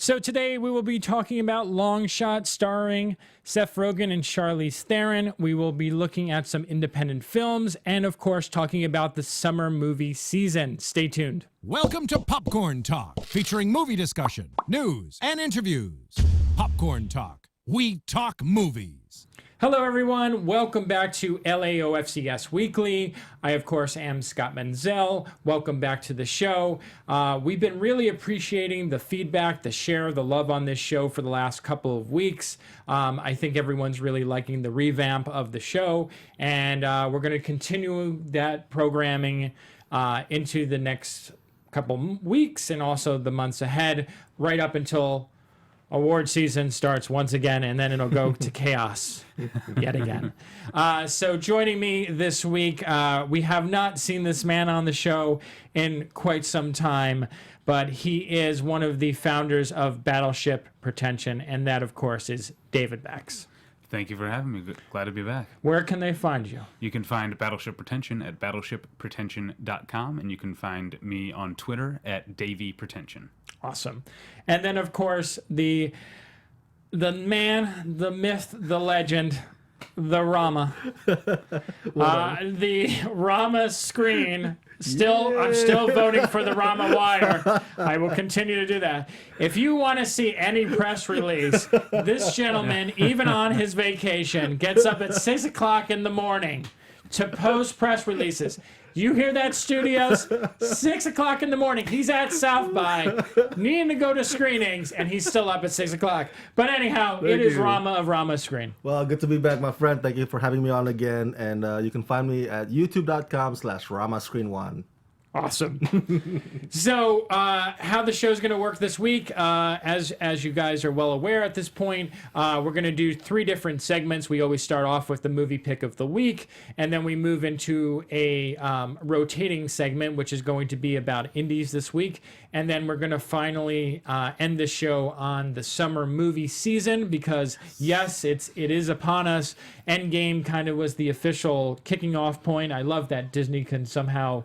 So today we will be talking about Longshot starring Seth Rogen and Charlize Theron. We will be looking at some independent films and, of course, talking about the summer movie season. Stay tuned. Welcome to Popcorn Talk, featuring movie discussion, news, and interviews. Popcorn Talk. We talk movies. Hello, everyone. Welcome back to LAOFCS Weekly. I, of course, am Scott Menzel. Welcome back to the show. We've been really appreciating the feedback, the share, the love on this show for the last couple of weeks. I think everyone's really liking the revamp of the show, and we're going to continue that programming into the next couple weeks and also the months ahead, right up until award season starts once again, and then it'll go to chaos yet again. So joining me this week, we have not seen this man on the show in quite some time, but he is one of the founders of Battleship, Pretension, and that, of course, is David Bax. Thank you for having me. Glad to be back. Where can they find you? You can find Battleship Pretension at battleshippretension.com, and you can find me on Twitter at DavyPretension. Awesome. And then, of course, the man, the myth, the legend, the Rama. The Rama screen. I'm still voting for the Rama wire. I will continue to do that. If you want to see any press release, this gentleman, even on his vacation, gets up at 6 o'clock in the morning to post press releases. You hear that, studios? 6 o'clock in the morning. He's at South by, needing to go to screenings, and he's still up at 6 o'clock. But anyhow, it is Rama of Rama Screen. Well, good to be back, my friend. Thank you for having me on again. And you can find me at youtube.com/RamaScreen1. Awesome. So, how the show's going to work this week, as you guys are well aware at this point, we're going to do 3 different segments. We always start off with the movie pick of the week, and then we move into a rotating segment, which is going to be about indies this week. And then we're going to finally end the show on the summer movie season, because, yes, it is upon us. Endgame kind of was the official kicking off point. I love that Disney can somehow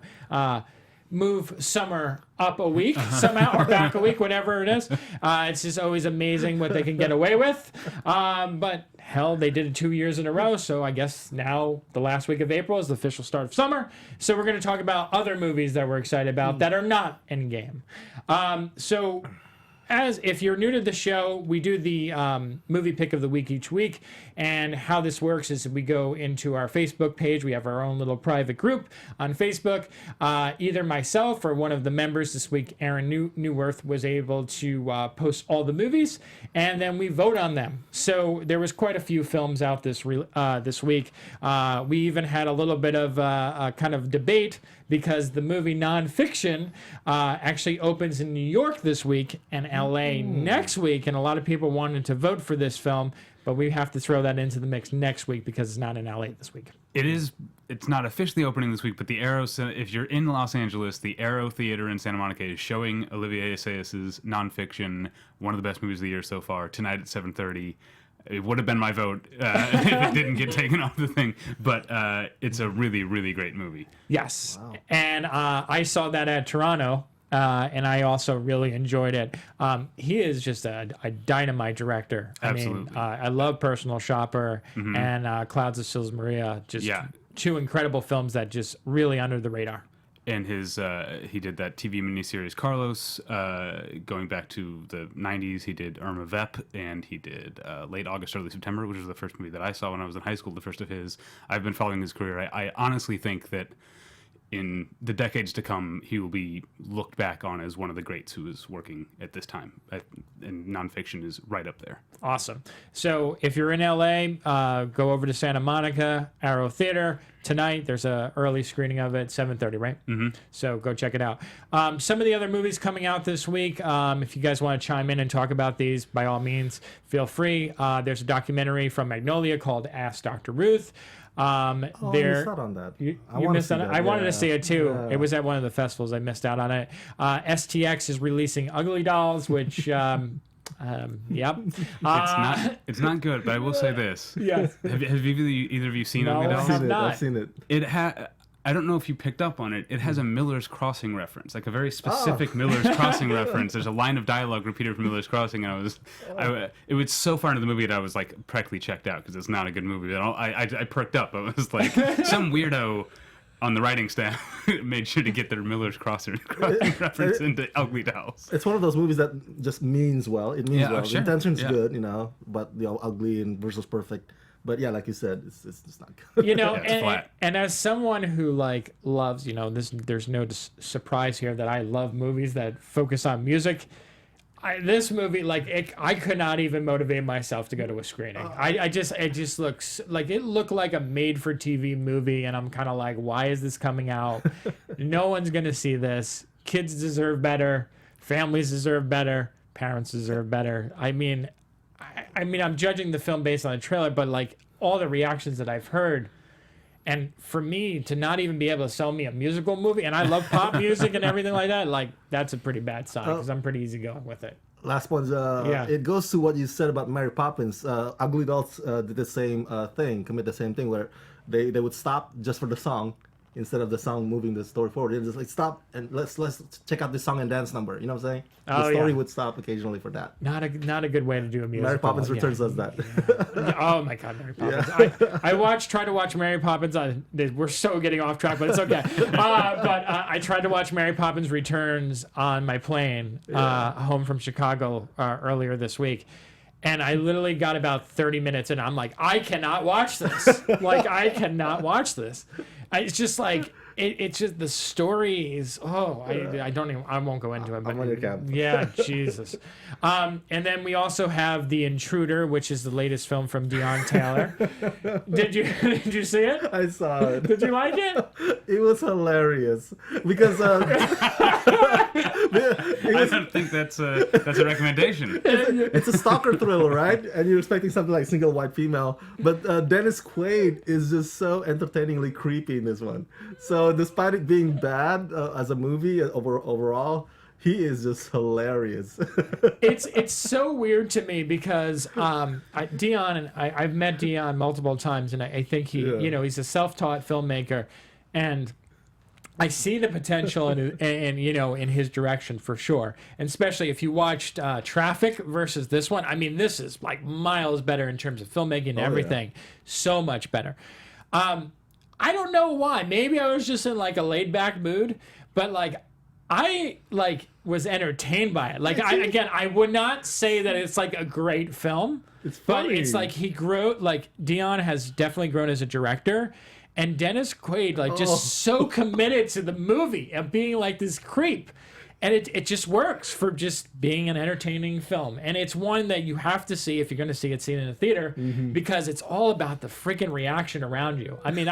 move summer up a week somehow, or back a week, whatever it is. It's just always amazing what they can get away with. But hell, they did it 2 years in a row, so I guess now the last week of April is the official start of summer. So we're going to talk about other movies that we're excited about that are not Endgame. So if you're new to the show, we do the movie pick of the week each week, and how this works is we go into our Facebook page. We have our own little private group on Facebook. Either myself or one of the members this week, Aaron Newworth, was able to post all the movies, and then we vote on them. So there was quite a few films out this week. We even had a little bit of a kind of debate, because the movie Nonfiction actually opens in New York this week and LA next week, and a lot of people wanted to vote for this film, but we have to throw that into the mix next week because it's not in LA this week. It's not officially opening this week, but the Arrow, if you're in Los Angeles, the Arrow Theater in Santa Monica is showing Olivier Assayas's Nonfiction, one of the best movies of the year so far, tonight at 7:30. It would have been my vote if it didn't get taken off the thing, but it's a really, really great movie. Yes, wow. And I saw that at Toronto, and I also really enjoyed it. He is just a dynamite director. Absolutely. I love Personal Shopper and Clouds of Sils Maria, just two incredible films that just really under the radar. And he did that TV miniseries Carlos, going back to the 90s. He did Irma Vep, and he did Late August, Early September, which was the first movie that I saw when I was in high school, the first of his. I've been following his career. I honestly think that in the decades to come, he will be looked back on as one of the greats who is working at this time. And Nonfiction is right up there. Awesome. So if you're in LA, go over to Santa Monica, Arrow Theater. Tonight, there's an early screening of it, 7:30, right? Mm-hmm. So go check it out. Some of the other movies coming out this week, if you guys want to chime in and talk about these, by all means, feel free. There's a documentary from Magnolia called Ask Dr. Ruth. I missed out on that. You missed on it? I wanted to see it too. Yeah. It was at one of the festivals. I missed out on it. STX is releasing Ugly Dolls, which... yep. It's not good, but I will say this. Yes. Have either of you seen Ugly Dolls? I have not. I've seen it. I don't know if you picked up on it. It has a Miller's Crossing reference, like a very specific Miller's Crossing reference. There's a line of dialogue repeated from Miller's Crossing, and it was so far into the movie that I was like practically checked out because it's not a good movie. I perked up. I was like, some weirdo on the writing staff made sure to get their Miller's Crossing reference into Ugly Dolls. It's one of those movies that just means well. It means well. Sure. The intention's good, but ugly and versus perfect. But yeah, like you said, it's just not good. And as someone who like loves, there's no surprise here that I love movies that focus on music. This movie, I could not even motivate myself to go to a screening. It just looks like it looked like a made-for-TV movie, and I'm kind of like, why is this coming out? No one's gonna see this. Kids deserve better. Families deserve better. Parents deserve better. I mean, I'm judging the film based on the trailer, but like all the reactions that I've heard, and for me to not even be able to sell me a musical movie, and I love pop music and everything like that, like that's a pretty bad sign because I'm pretty easygoing with it. Last one's it goes to what you said about Mary Poppins. Ugly Dolls did the same commit the same thing where they would stop just for the song. Instead of the song moving the story forward, it's just like stop and let's check out this song and dance number. You know what I'm saying? The story would stop occasionally for that. Not a good way to do a musical. Mary Poppins Returns does that. Yeah. Oh my God, Mary Poppins! I tried to watch Mary Poppins. We're so getting off track, but it's okay. I tried to watch Mary Poppins Returns on my plane home from Chicago earlier this week. And I literally got about 30 minutes and I'm like, I cannot watch this. I cannot watch this. It's just like, it's just the stories. I won't go into it. But I'm on your camp. Yeah, Jesus. And then we also have The Intruder, which is the latest film from Deon Taylor. Did you see it? I saw it. Did you like it? It was hilarious because I don't think that's a recommendation. It's a stalker thriller, right? And you're expecting something like Single White Female, but Dennis Quaid is just so entertainingly creepy in this one. So despite it being bad as a movie overall, he is just hilarious. It's so weird to me because Deon and I've met Deon multiple times, and I think he's a self-taught filmmaker, and I see the potential in his direction for sure. And especially if you watched Traffic versus this one, I mean, this is like miles better in terms of filmmaking and everything. Yeah. So much better. I don't know why. Maybe I was just in like a laid back mood, but I was entertained by it. I would not say that it's like a great film. It's funny. But it's like he grew, Deon has definitely grown as a director. And Dennis Quaid, just so committed to the movie and being like this creep. And it just works for just being an entertaining film. And it's one that you have to see if you're going to see it in a theater, because it's all about the freaking reaction around you. I mean,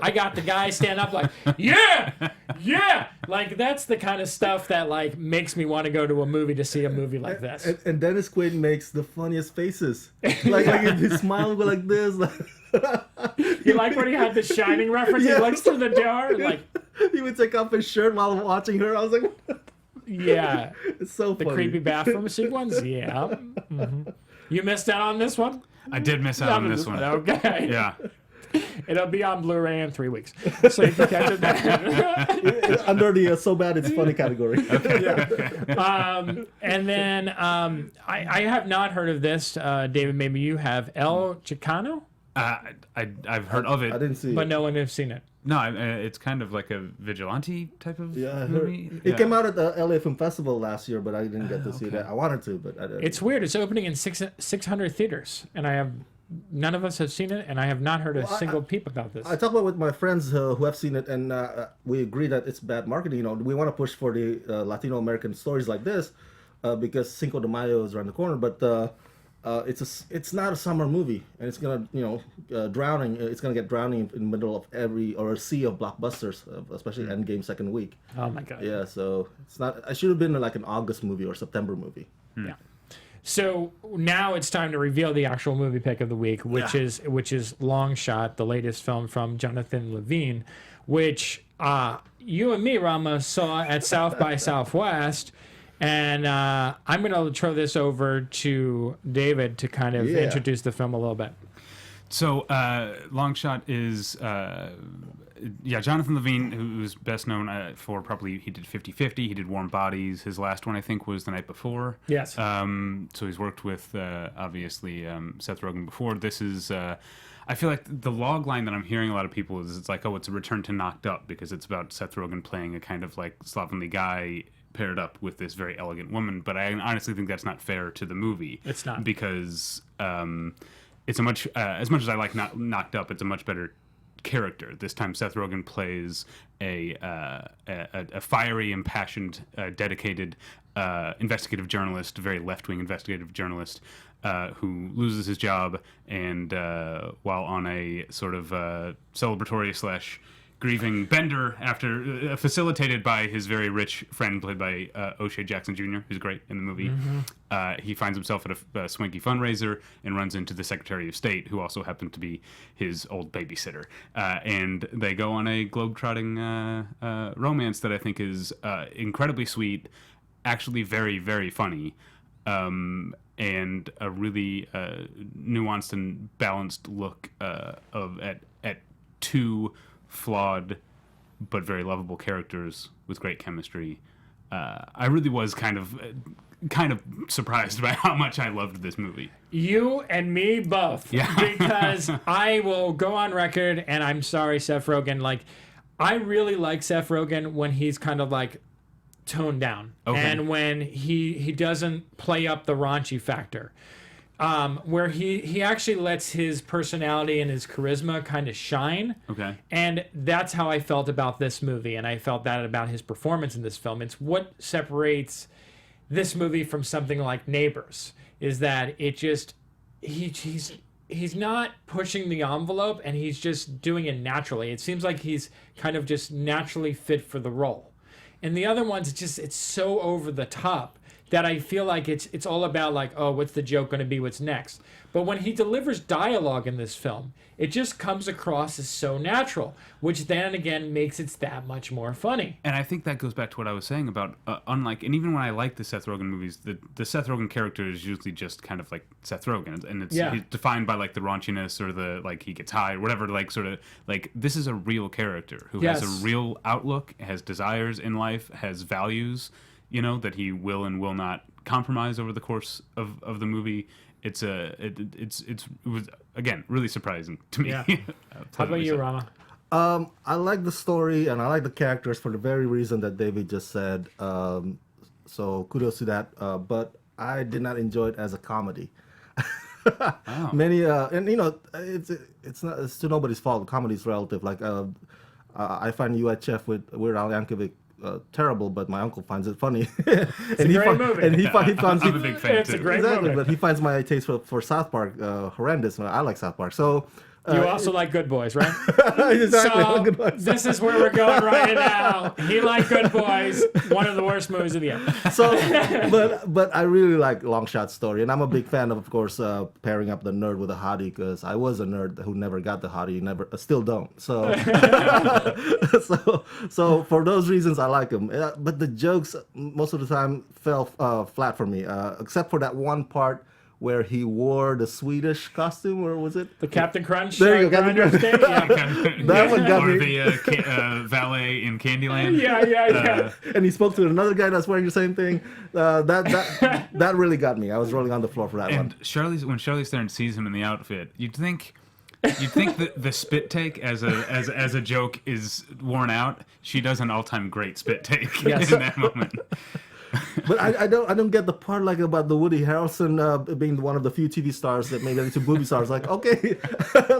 I got the guy stand up like, yeah, yeah. Like, that's the kind of stuff that, makes me want to go to a movie to see a movie like this. And Dennis Quaid makes the funniest faces. Like his smile would go like this. You like when he had the Shining reference? He looks through the door. He would take off his shirt while watching her. I was like... Yeah. It's so funny. The creepy bathroom sequence? Yeah. Mm-hmm. You missed out on this one? I did miss out on this one. Okay. Yeah. It'll be on Blu-ray in 3 weeks. So you can catch it then. Under the so bad it's funny category. Okay. Yeah. And then I have not heard of this. David, maybe you have. El Chicano? I've heard of it. I didn't see it. But no one has seen it. No, it's kind of like a vigilante type of movie. It came out at the LA Film Festival last year, but I didn't get to see that. I wanted to, but I didn't. It's weird. It's opening in 600 theaters, and none of us have seen it, and I have not heard a single peep about this. I talked about with my friends who have seen it, and we agree that it's bad marketing. We want to push for the Latino American stories like this because Cinco de Mayo is around the corner, but it's not a summer movie, and it's gonna drowning. It's gonna get drowning in the middle of a sea of blockbusters, especially Endgame second week. Oh my God. Yeah, so it's not. It should have been like an August movie or September movie. Yeah. So now it's time to reveal the actual movie pick of the week, which is Longshot, the latest film from Jonathan Levine, which you and me, Rama, saw at South by Southwest. And I'm going to throw this over to David to kind of introduce the film a little bit. So Longshot is Jonathan Levine, who's best known for probably he did 50-50. He did Warm Bodies. His last one, I think, was The Night Before. Yes. So he's worked with obviously Seth Rogen before. This is. I feel like the log line that I'm hearing a lot of people is it's like, oh, it's a return to Knocked Up because it's about Seth Rogen playing a kind of like slovenly guy paired up with this very elegant woman. But I honestly think that's not fair to the movie. It's not. Because it's a much, as much as I like Knocked Up, it's a much better character. This time Seth Rogen plays a fiery, impassioned, dedicated investigative journalist, very left-wing investigative journalist, who loses his job and while on a sort of celebratory / grieving bender after facilitated by his very rich friend played by O'Shea Jackson Jr., who's great in the movie. He finds himself at a swanky fundraiser and runs into the Secretary of State, who also happened to be his old babysitter. And they go on a globe-trotting romance that I think is incredibly sweet, actually very, very funny, and a really nuanced and balanced look at two flawed but very lovable characters with great chemistry. I really was kind of surprised by how much I loved this movie. You and me both. Yeah. Because I will go on record, and I'm sorry, Seth Rogen. Like, I really like Seth Rogen when he's kind of like toned down, and when he doesn't play up the raunchy factor. Where he actually lets his personality and his charisma kind of shine. Okay. And that's how I felt about this movie, and I felt that about his performance in this film. It's what separates this movie from something like Neighbors, is that it just he's not pushing the envelope, and he's just doing it naturally. It seems like he's kind of just naturally fit for the role. And the other ones, it's so over the top that I feel like it's all about like, oh, what's the joke going to be? What's next? But when he delivers dialogue in this film, it just comes across as so natural, which then again makes it that much more funny. And I think that goes back to what I was saying about unlike, and even when I like the Seth Rogen movies, the Seth Rogen character is usually just kind of like Seth Rogen, and it's he's defined by like the raunchiness or the like he gets high or whatever. Like sort of like this is a real character who has a real outlook, has desires in life, has values, you know, that he will and will not compromise over the course of the movie. It was again really surprising to me. Yeah. How about you, Rama? I like the story and I like the characters for the very reason that David just said. So kudos to that. But I did not enjoy it as a comedy. Oh. Many and you know it's to nobody's fault. Comedy is relative. Like I find UHF with Weird Al Yankovic terrible, but my uncle finds it funny. It's a great movie. And he finds I'm a big fan it's too. a great exactly, movie. but he finds my taste for South Park horrendous. I like South Park, so You also like Good Boys, right? exactly. So Good Boys. this is where we're going right now. He liked Good Boys, one of the worst movies of the year. So, but I really like Longshot's story, and I'm a big fan of course, pairing up the nerd with a hottie because I was a nerd who never got the hottie, still don't. So, so for those reasons, I like him. But the jokes most of the time fell flat for me, except for that one part where he wore the Swedish costume, or was it? The Captain Crunch. There you go, grinder Captain steak? Yeah. That one got or me. the valet in Candyland. Yeah. And he spoke to another guy that's wearing the same thing. That really got me. I was rolling on the floor for that one. And when Charlize Theron sees him in the outfit, you'd think that the spit take as a joke is worn out. She does an all-time great spit take in that moment. But I don't get the part like about the Woody Harrelson being one of the few TV stars that made it into movie stars. Like, okay.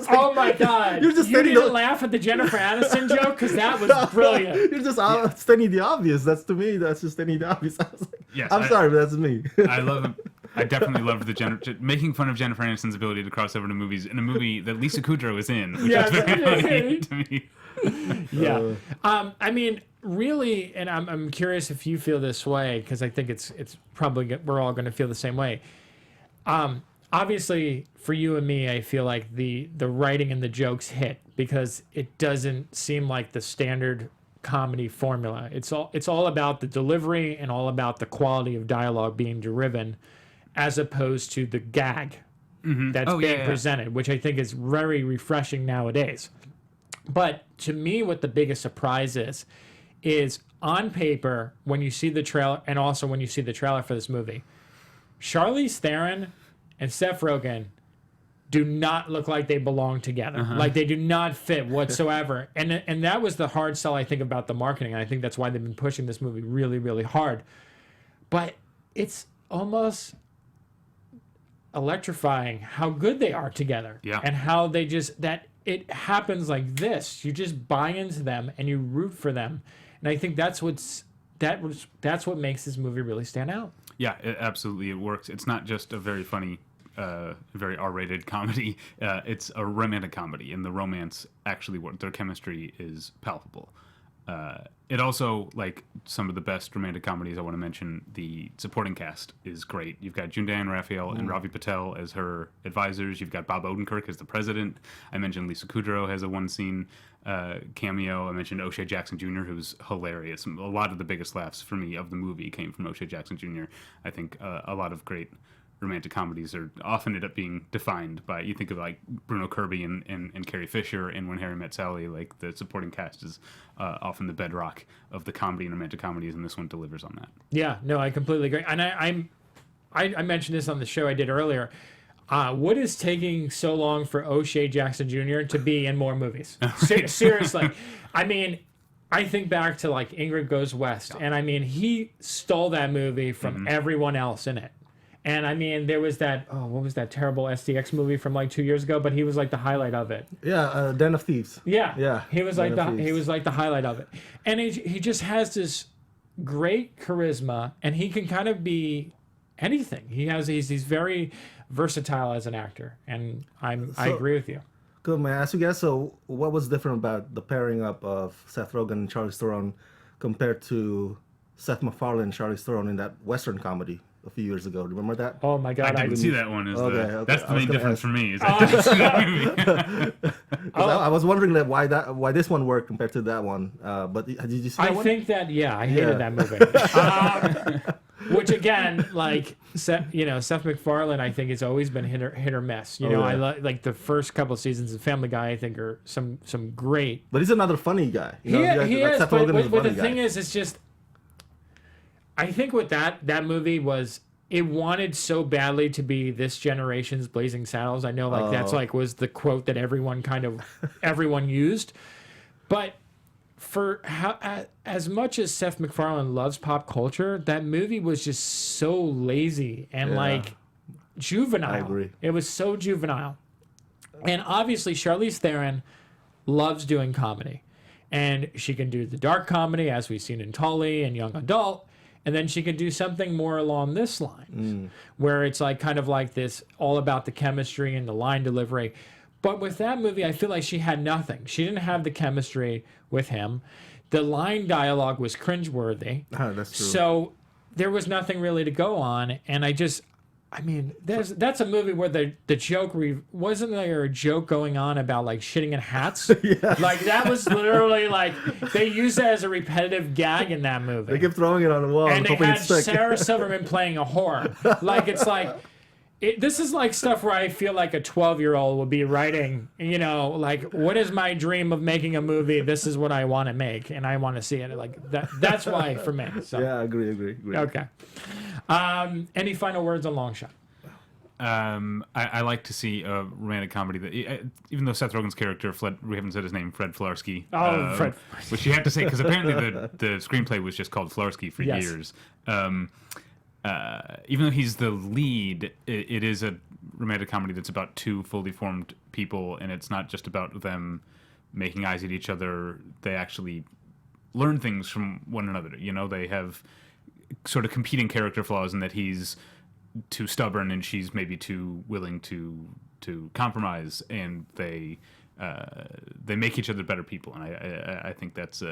Oh my God! You're just you stating didn't laugh at the Jennifer Aniston joke because that was brilliant. You're just stating the obvious. That's to me. That's just stating the obvious. I was like, Yes, I'm sorry, but that's me. I definitely loved making fun of Jennifer Aniston's ability to cross over to movies in a movie that Lisa Kudrow was in, which is very funny to me. Yeah. I mean, really, and I'm curious if you feel this way because I think it's probably we're all going to feel the same way. Obviously, for you and me, I feel like the writing and the jokes hit because it doesn't seem like the standard comedy formula. It's all about the delivery and all about the quality of dialogue being driven, as opposed to the gag that's being presented, which I think is very refreshing nowadays. But to me, what the biggest surprise is on paper, when you see the trailer, and also when you see the trailer for this movie, Charlize Theron and Seth Rogen do not look like they belong together. Like they do not fit whatsoever. And that was the hard sell, I think, about the marketing. And I think that's why they've been pushing this movie really, really hard. But it's almost electrifying how good they are together. Yeah. And how they just, that it happens like this. You just buy into them and you root for them. And I think that's what makes this movie really stand out. Yeah, absolutely, it works. It's not just a very funny, very R-rated comedy. It's a romantic comedy, and the romance actually works. Their chemistry is palpable. It also, like some of the best romantic comedies I want to mention, the supporting cast is great. You've got June Raphael and Ravi Patel as her advisors. You've got Bob Odenkirk as the president. I mentioned Lisa Kudrow has a one-scene cameo. I mentioned O'Shea Jackson Jr., who's hilarious. A lot of the biggest laughs for me of the movie came from O'Shea Jackson Jr. I think a lot of great romantic comedies are often end up being defined by, you think of like Bruno Kirby and Carrie Fisher and When Harry Met Sally, like the supporting cast is often the bedrock of the comedy and romantic comedies, and this one delivers on that. Yeah, no, I completely agree. And I mentioned this on the show I did earlier. What is taking so long for O'Shea Jackson Jr. to be in more movies? Seriously. I mean, I think back to like Ingrid Goes West, and I mean, he stole that movie from everyone else in it. And I mean, there was that, what was that terrible SDX movie from like 2 years ago? But he was like the highlight of it. Yeah, Den of Thieves. Yeah. He was like the highlight of it. And he just has this great charisma, and he can kind of be anything. He's very versatile as an actor, and I agree with you. Good, man. Ask you guys, so what was different about the pairing up of Seth Rogen and Charlize Theron compared to Seth MacFarlane and Charlize Theron in that Western comedy a few years ago? Do you remember that? Oh my God, I didn't see that one. That's the main difference for me. Is I didn't see that movie. I was wondering that why this one worked compared to that one. But did you see that one? I think that I hated that movie. Which again, like Seth MacFarlane, I think has always been hit or miss. I like the first couple of seasons of Family Guy. I think are some great. But he's another funny guy. He is. But the thing is, it's just. I think with that movie was, it wanted so badly to be this generation's Blazing Saddles. I know that's was the quote that everyone used. But for as much as Seth MacFarlane loves pop culture, that movie was just so lazy and like juvenile. I agree. It was so juvenile. And obviously Charlize Theron loves doing comedy. And she can do the dark comedy, as we've seen in Tully and Young Adult. And then she could do something more along this lines, where it's like kind of like this, all about the chemistry and the line delivery. But with that movie, I feel like she had nothing. She didn't have the chemistry with him. The line dialogue was cringeworthy. Oh, that's true. So there was nothing really to go on. And that's a movie where the joke, wasn't there a joke going on about like shitting in hats? Yeah. Like that was literally like, they used it as a repetitive gag in that movie. They kept throwing it on the wall And they hoping had it stuck. Sarah Silverman playing a whore. Like, it's like, this is like stuff where I feel like a 12-year-old would be writing, like, what is my dream of making a movie? This is what I want to make, and I want to see it. Like, that's why for me. So. Yeah, I agree. Okay. Any final words on Longshot? I like to see a romantic comedy that, even though Seth Rogen's character, we haven't said his name, Fred Flarsky. Fred. Which you have to say, because apparently the screenplay was just called Flarsky for years. Even though he's the lead, it is a romantic comedy that's about two fully formed people, and it's not just about them making eyes at each other. They actually learn things from one another. They have sort of competing character flaws in that he's too stubborn and she's maybe too willing to compromise, and they make each other better people. And I think that's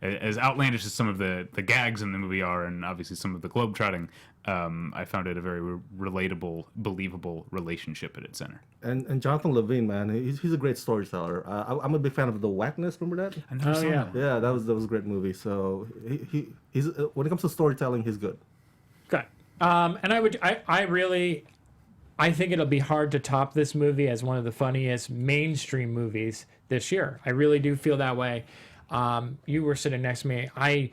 as outlandish as some of the gags in the movie are, and obviously some of the globetrotting, I found it a very relatable, believable relationship at its center. And Jonathan Levine, man, he's a great storyteller. I'm a big fan of The Whackness. Remember that? I never saw that. Yeah, that was a great movie. So he's when it comes to storytelling, he's good. Okay. And I I think it'll be hard to top this movie as one of the funniest mainstream movies this year. I really do feel that way. You were sitting next to me. I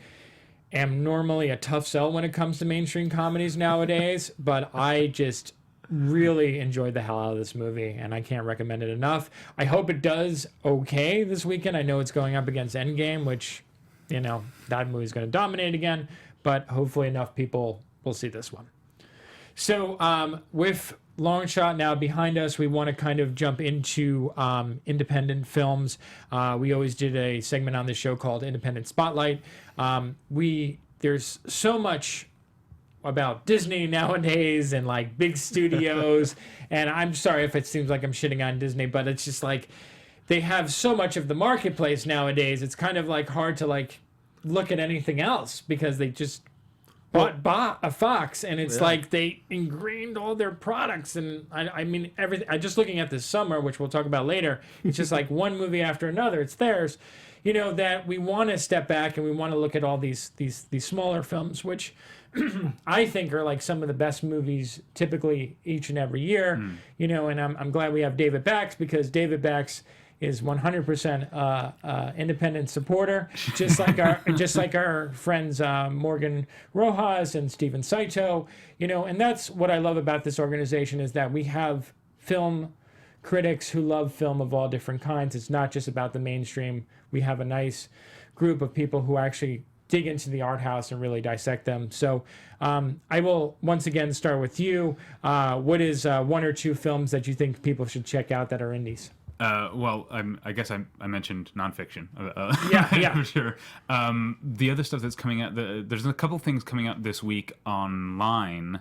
am normally a tough sell when it comes to mainstream comedies nowadays, but I just really enjoyed the hell out of this movie, and I can't recommend it enough. I hope it does okay this weekend. I know it's going up against Endgame, which, you know, that movie's going to dominate again, but hopefully enough people will see this one. So with Longshot now behind us, we want to kind of jump into independent films. We always did a segment on the show called Independent Spotlight. There's so much about Disney nowadays and like big studios, and I'm sorry if it seems like I'm shitting on Disney, but it's just like they have so much of the marketplace nowadays. It's kind of like hard to like look at anything else because they just bought a Fox, and it's like they ingrained all their products. And I mean everything. I just looking at this summer, which we'll talk about later. It's just like one movie after another. It's theirs. You know, that we want to step back and we want to look at all these smaller films, which I think are like some of the best movies typically each and every year. You know, and I'm glad we have David Bax, because David Bax is 100% independent supporter, just like our friends Morgan Rojas and Steven Saito. You know, and that's what I love about this organization, is that we have film critics who love film of all different kinds. It's not just about the mainstream. We have a nice group of people who actually dig into the art house and really dissect them. So I will once again start with you. What is one or two films that you think people should check out that are indies? Well, I guess I mentioned nonfiction. Yeah. For sure. The other stuff that's coming out, there's a couple things coming out this week online.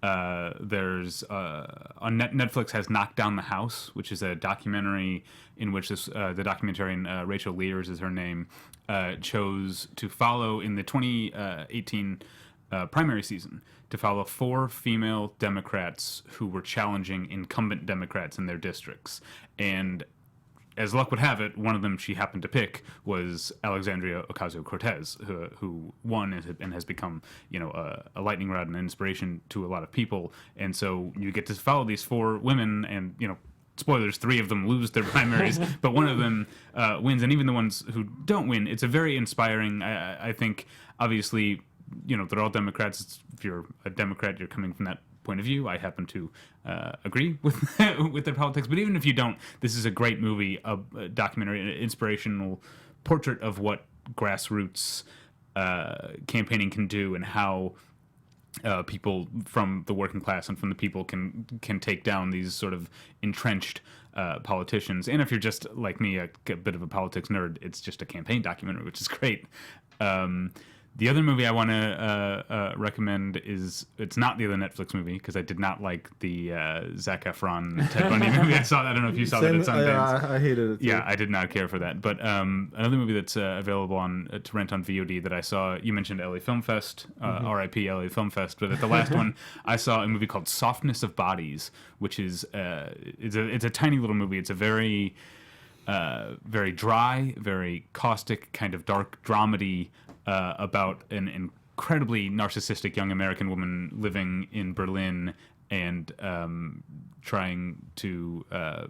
There's on Netflix has Knock Down the House, which is a documentary in which the documentarian Rachel Lears is her name, chose to follow in the 2018 primary season, to follow 4 female Democrats who were challenging incumbent Democrats in their districts. And as luck would have it, one of them she happened to pick was Alexandria Ocasio-Cortez, who won and has become, you know, a lightning rod and an inspiration to a lot of people. And so you get to follow these 4 women, and, you know, spoilers, 3 of them lose their primaries, but one of them wins. And even the ones who don't win, it's a very inspiring, I think, obviously, you know, they're all Democrats. If you're a Democrat, you're coming from that point of view. I happen to agree with with their politics, but even if you don't, this is a great movie, a documentary, an inspirational portrait of what grassroots campaigning can do, and how people from the working class and from the people can take down these sort of entrenched politicians. And if you're just like me, a bit of a politics nerd, it's just a campaign documentary, which is great. The other movie I want to recommend is, it's not the other Netflix movie, because I did not like the Zac Efron Ted Bundy movie. I saw that. I don't know if you saw that at Sundance. Yeah, I hated it too. Yeah, I did not care for that. But another movie that's available to rent on VOD that I saw, you mentioned LA Film Fest, RIP LA Film Fest, but at the last one, I saw a movie called Softness of Bodies, which is it's a tiny little movie. It's a very dry, very caustic, kind of dark dramedy about an incredibly narcissistic young American woman living in Berlin and trying to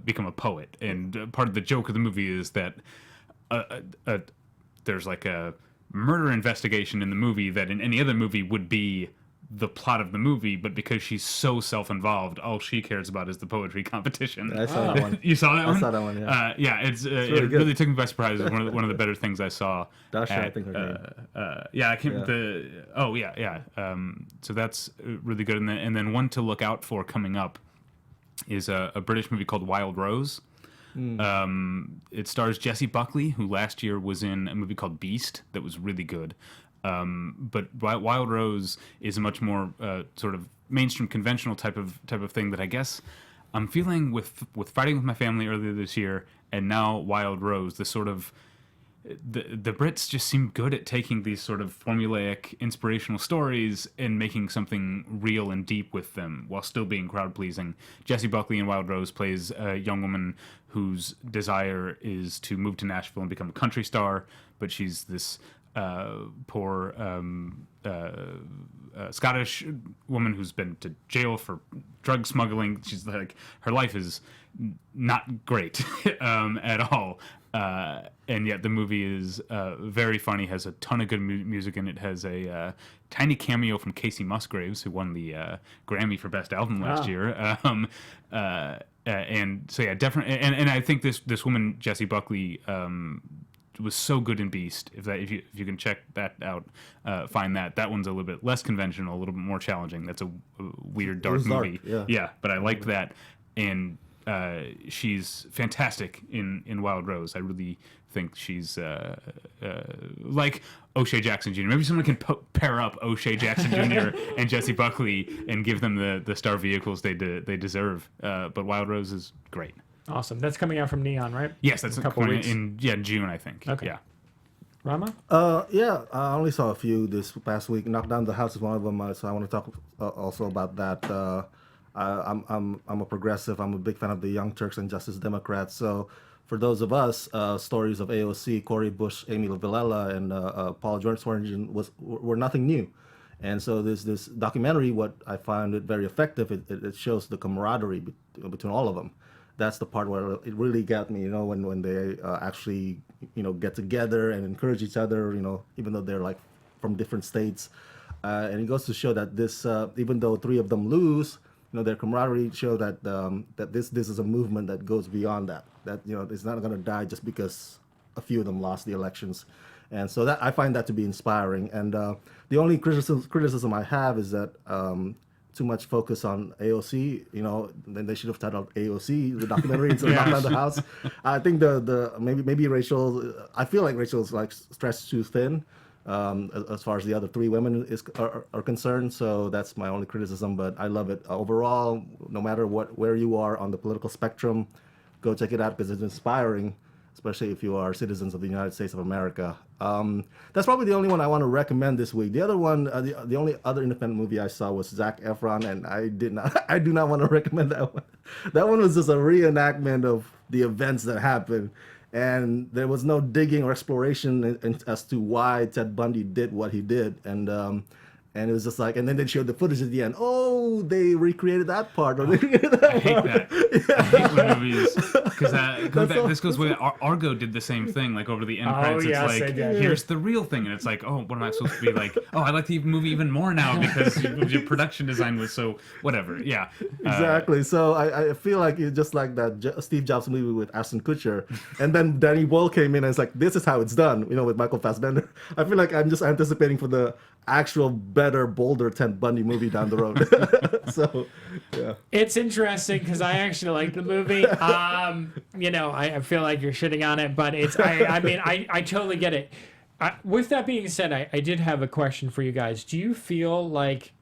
become a poet. And part of the joke of the movie is that there's like a murder investigation in the movie that in any other movie would be the plot of the movie, but because she's so self-involved, all she cares about is the poetry competition. I saw that one. You saw that one? I saw that one, yeah. It's really it good. really took me by surprise. It was one of the better things I saw. Dasha, I think her name. Yeah, I can't. So that's really good. And then one to look out for coming up is a British movie called Wild Rose. It stars Jessie Buckley, who last year was in a movie called Beast that was really good. But Wild Rose is a much more sort of mainstream, conventional type of thing that I guess I'm feeling with Fighting With My Family earlier this year, and now Wild Rose. The sort of the Brits just seem good at taking these sort of formulaic, inspirational stories and making something real and deep with them while still being crowd pleasing. Jessie Buckley in Wild Rose plays a young woman whose desire is to move to Nashville and become a country star, but she's this poor Scottish woman who's been to jail for drug smuggling. She's like, her life is not great at all. And yet the movie is very funny, has a ton of good music in it, has a tiny cameo from Casey Musgraves, who won the Grammy for Best Album last year. And so, yeah, definitely. And I think this woman, Jessie Buckley, was so good in Beast. If you can check that out, find that one's a little bit less conventional, a little bit more challenging. That's a weird dark movie. Yeah, but I liked that, and she's fantastic in Wild Rose. I really think she's like O'Shea Jackson Jr. Maybe someone can pair up O'Shea Jackson Jr. and Jessie Buckley and give them the star vehicles they deserve. But Wild Rose is great. Awesome. That's coming out from Neon, right? Yes, that's a couple weeks. in June, I think. Okay. Yeah. Rama? Yeah, I only saw a few this past week. Knock Down the House is one of them, so I want to talk also about that. I'm a progressive. I'm a big fan of the Young Turks and Justice Democrats. So for those of us, stories of AOC, Cori Bush, Amy Villela, and Paul George Swearingen were nothing new. And so this documentary, what I found it very effective, it shows the camaraderie between all of them. That's the part where it really got me, when they actually, get together and encourage each other, even though they're like from different states. And it goes to show that this, even though three of them lose, their camaraderie show that this is a movement that goes beyond that. That it's not going to die just because a few of them lost the elections. And so that I find that to be inspiring. And the only criticism I have is that too much focus on AOC. Then they should have titled AOC the documentary instead of Knock Down the House. I think the maybe Rachel. I feel like Rachel's like stretched too thin as far as the other three women are concerned. So that's my only criticism. But I love it overall. No matter where you are on the political spectrum, go check it out because it's inspiring, especially if you are citizens of the United States of America. That's probably the only one I want to recommend this week. The other one, the only other independent movie I saw was Zac Efron, and I do not want to recommend that one. That one was just a reenactment of the events that happened, and there was no digging or exploration as to why Ted Bundy did what he did, and it was just like, and then they showed the footage at the end. Oh, they recreated that part. Or they recreated that I hate that. Yeah. I hate when movies, because this goes way. Argo did the same thing, like over the end credits. Yes, it's like, here's the real thing, and it's like, oh, what am I supposed to be like? Oh, I like the movie even more now because your production design was so whatever. Yeah, exactly. So I feel like it's just like that Steve Jobs movie with Ashton Kutcher, and then Danny Boyle came in and it's like, this is how it's done. With Michael Fassbender. I feel like I'm just anticipating for the actual better, bolder Ted Bundy movie down the road. So, yeah. It's interesting because I actually like the movie. I feel like you're shitting on it, but I totally get it. With that being said, I did have a question for you guys. Do you feel like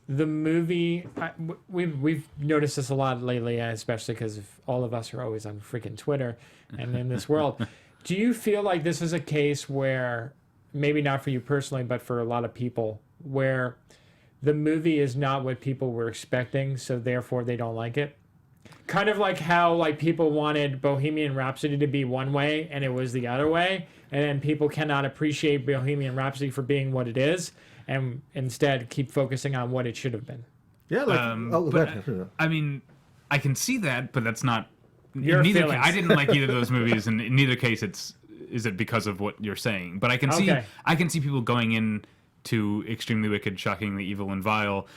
the movie, we've noticed this a lot lately, especially because all of us are always on freaking Twitter and in this world. Do you feel like this is a case where, maybe not for you personally, but for a lot of people, where the movie is not what people were expecting, so therefore they don't like it? Kind of like how people wanted Bohemian Rhapsody to be one way and it was the other way, and then people cannot appreciate Bohemian Rhapsody for being what it is, and instead keep focusing on what it should have been. Yeah, I mean, I can see that, but that's not. Your feelings. I didn't like either of those movies, and in neither case is it because of what you're saying. But I can see people going in to Extremely Wicked, Shockingly Evil, and Vile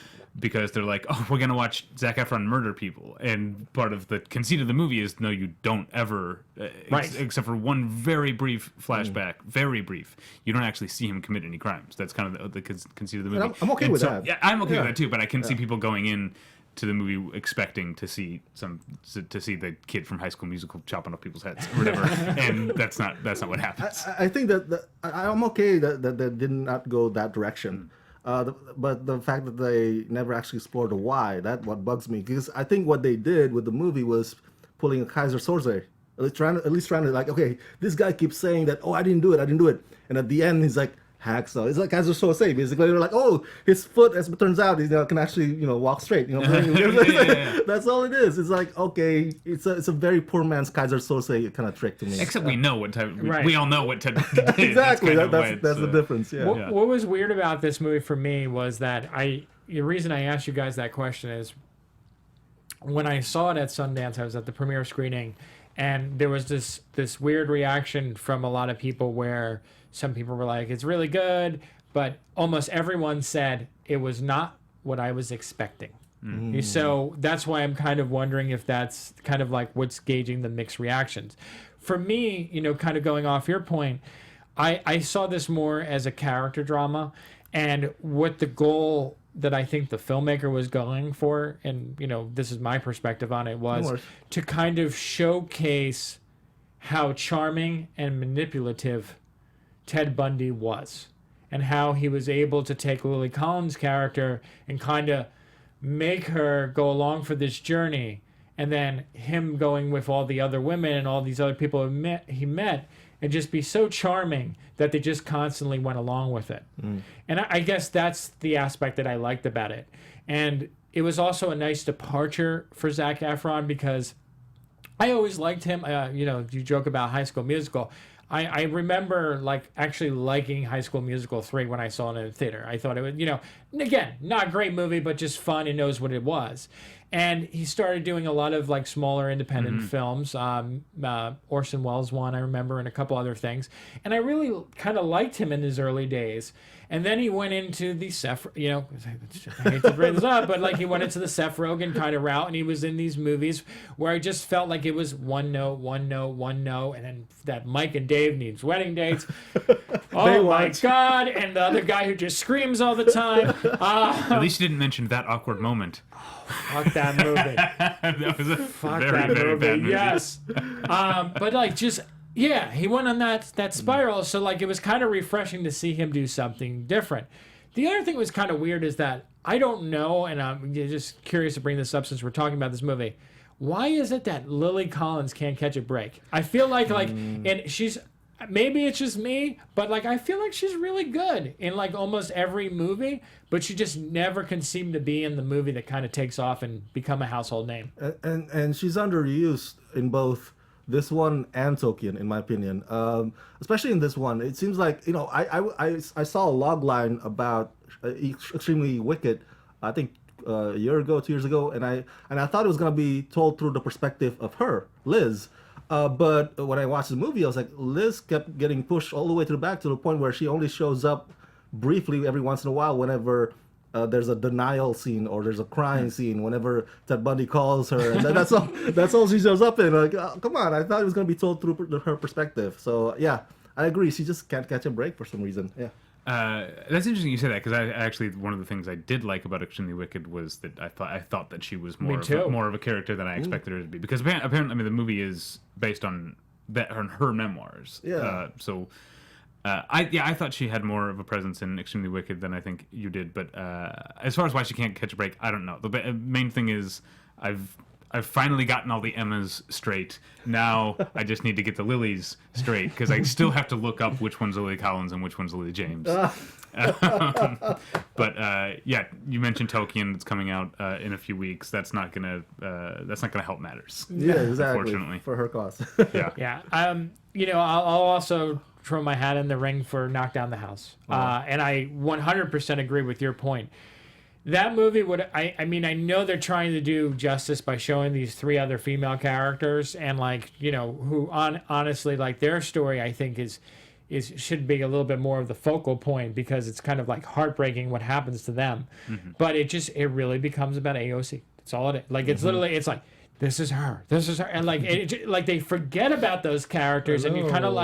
because they're like, oh, we're going to watch Zac Efron murder people. And part of the conceit of the movie is, no, you don't ever, except for one very brief flashback, very brief. You don't actually see him commit any crimes. That's kind of the conceit of the movie. I'm okay with that. Yeah, I'm okay with that too, but I can see people going in to the movie expecting to see the kid from High School Musical chopping up people's heads or whatever, and that's not what happens. I think that I'm okay that they did not go that direction, but the fact that they never actually explored the why, that's what bugs me, because I think what they did with the movie was pulling a Kaiser Soze, at least trying to like, okay, this guy keeps saying that, oh, I didn't do it, and at the end he's like, hacksaw. It's like as so say basically they're like, oh, his foot, as it turns out, can actually walk straight. That's all it is. It's like, okay, it's a very poor man's Kaiser Sose kind of trick to me. Except we know what Ted. Right. We all know what Ted did. Exactly. That's That's the difference. Yeah. What was weird about this movie for me was that the reason I asked you guys that question is when I saw it at Sundance, I was at the premiere screening, and there was this weird reaction from a lot of people where some people were like, it's really good, but almost everyone said it was not what I was expecting. So that's why I'm kind of wondering if that's kind of like what's gauging the mixed reactions. For me, kind of going off your point, I saw this more as a character drama, and what the goal that I think the filmmaker was going for, and this is my perspective on it, was to kind of showcase how charming and manipulative Ted Bundy was, and how he was able to take Lily Collins' character and kind of make her go along for this journey, and then him going with all the other women and all these other people he met and just be so charming that they just constantly went along with it. And I guess that's the aspect that I liked about it. And it was also a nice departure for Zac Efron, because I always liked him. You joke about High School Musical. I remember actually liking High School Musical 3 when I saw it in the theater. I thought it was, again, not a great movie, but just fun and knows what it was. And he started doing a lot of smaller independent films. Orson Welles one, I remember, and a couple other things. And I really kind of liked him in his early days. And then he went into the Seth, I hate to bring this up, but he went into the Seth Rogen kind of route, and he was in these movies where I just felt like it was one note, one note, one note, and then that Mike and Dave needs wedding dates. Oh my God! And the other guy who just screams all the time. At least you didn't mention That Awkward Moment. Fuck that movie. That was a Fuck very, that very movie. bad movie. Yes. But yeah, he went on that spiral. So it was kind of refreshing to see him do something different. The other thing that was kind of weird is that I don't know, and I'm just curious to bring this up since we're talking about this movie. Why is it that Lily Collins can't catch a break? I feel and she's, maybe it's just me, but I feel like she's really good in almost every movie, but she just never can seem to be in the movie that kind of takes off and become a household name. And she's underused in both this one and Tolkien, in my opinion. Especially in this one, it seems like I saw a log line about Extremely Wicked, I think a year ago, 2 years ago, and I thought it was gonna be told through the perspective of her, Liz. But when I watched the movie, I was like, Liz kept getting pushed all the way to the back to the point where she only shows up briefly every once in a while whenever there's a denial scene or there's a crying scene, whenever Ted Bundy calls her, and that's all she shows up in. Come on, I thought it was going to be told through her perspective. So yeah, I agree. She just can't catch a break for some reason. Yeah. That's interesting you say that, because I actually, one of the things I did like about Extremely Wicked was that I thought that she was more of a character than I expected her to be, because apparently the movie is based on her memoirs. Yeah. I thought she had more of a presence in Extremely Wicked than I think you did, but as far as why she can't catch a break, I don't know. The main thing is I've finally gotten all the Emmas straight. Now I just need to get the Lilies straight, because I still have to look up which one's Lily Collins and which one's Lily James. But yeah, you mentioned Tolkien that's coming out in a few weeks. That's not gonna help matters. Yeah, exactly. Unfortunately, for her cause. Yeah. Yeah. I'll also throw my hat in the ring for Knock Down the House. And I 100% agree with your point. That movie would, I know they're trying to do justice by showing these three other female characters, and who honestly, their story, I think should be a little bit more of the focal point, because it's kind of heartbreaking what happens to them. Mm-hmm. But it really becomes about AOC. That's all it is. It's literally, it's this is her, and they forget about those characters, and you're kind of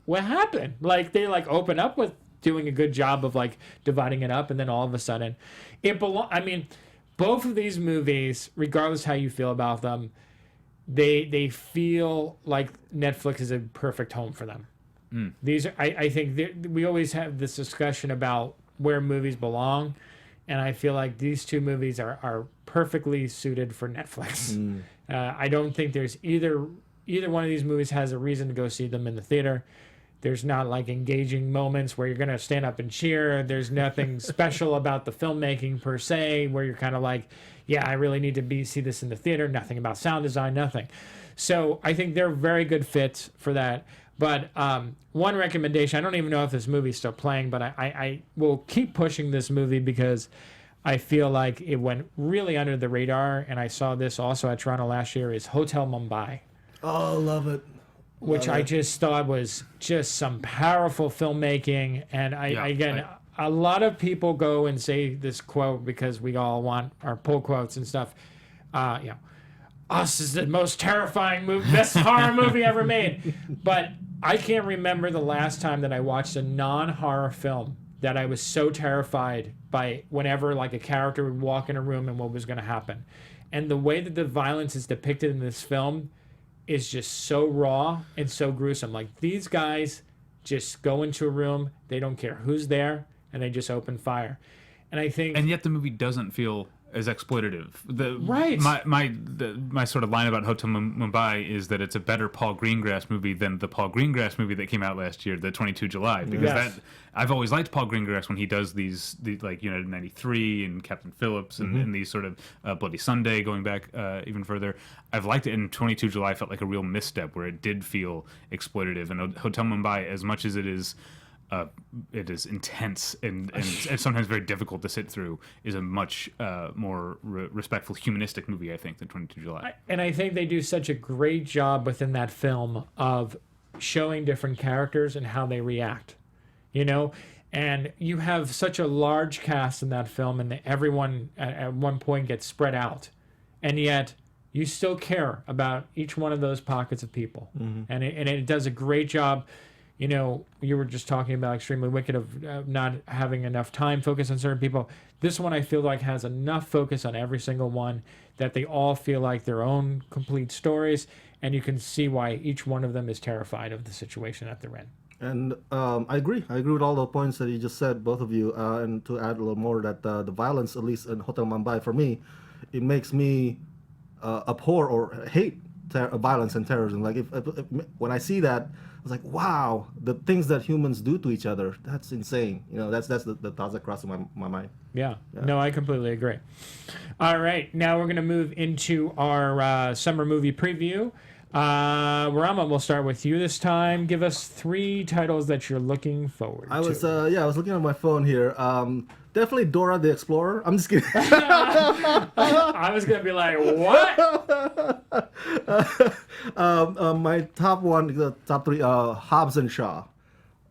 what happened? They open up with doing a good job of dividing it up, and then all of a sudden both of these movies, regardless how you feel about them, they feel like Netflix is a perfect home for them. These are, I think we always have this discussion about where movies belong, and I feel like these two movies are perfectly suited for Netflix. I don't think there's either one of these movies has a reason to go see them in the theater. There's not like engaging moments where you're going to stand up and cheer. There's nothing special about the filmmaking per se where you're kind of like, yeah, I really need to see this in the theater. Nothing about sound design, nothing. So I think they're very good fits for that. But one recommendation, I don't even know if this movie's still playing, but I will keep pushing this movie because I feel like it went really under the radar. And I saw this also at Toronto last year, is Hotel Mumbai. Oh, love it. Which I just thought was just some powerful filmmaking. And a lot of people go and say this quote because we all want our pull quotes and stuff. Us is the most terrifying movie, best horror movie ever made. But I can't remember the last time that I watched a non-horror film that I was so terrified by whenever like a character would walk in a room and what was going to happen. And the way that the violence is depicted in this film is just so raw and so gruesome. Like, these guys just go into a room, they don't care who's there, and they just open fire. And I think... And yet the movie doesn't feel as exploitative. Right. My sort of line about Hotel Mumbai is that it's a better Paul Greengrass movie than the Paul Greengrass movie that came out last year, the 22 July. Because I've always liked Paul Greengrass when he does these like United 93 and Captain Phillips and these sort of Bloody Sunday, going back even further. I've liked it, and 22 July felt like a real misstep where it did feel exploitative. And Hotel Mumbai, as much as it is intense and sometimes very difficult to sit through, is a much more respectful, humanistic movie, I think, than 22 July. And I think they do such a great job within that film of showing different characters and how they react, you know? And you have such a large cast in that film, and everyone at one point gets spread out. And yet you still care about each one of those pockets of people. And it does a great job. You know, you were just talking about Extremely Wicked of not having enough time focus on certain people. This one I feel like has enough focus on every single one that they all feel like their own complete stories, and you can see why each one of them is terrified of the situation that they're in. And I agree with all the points that you just said, both of you. And to add a little more, that the violence, at least in Hotel Mumbai, for me, it makes me abhor or hate violence and terrorism. Like if when I see that, I was like, wow, the things that humans do to each other, that's insane. You know, that's the thoughts that cross my mind. Yeah. No, I completely agree. All right, now we're going to move into our summer movie preview. Rama, we'll start with you this time. Give us 3 titles that you're looking forward to. I was looking at my phone here. Definitely Dora the Explorer. I'm just kidding. I was going to be like, what? My top 3, Hobbs and Shaw.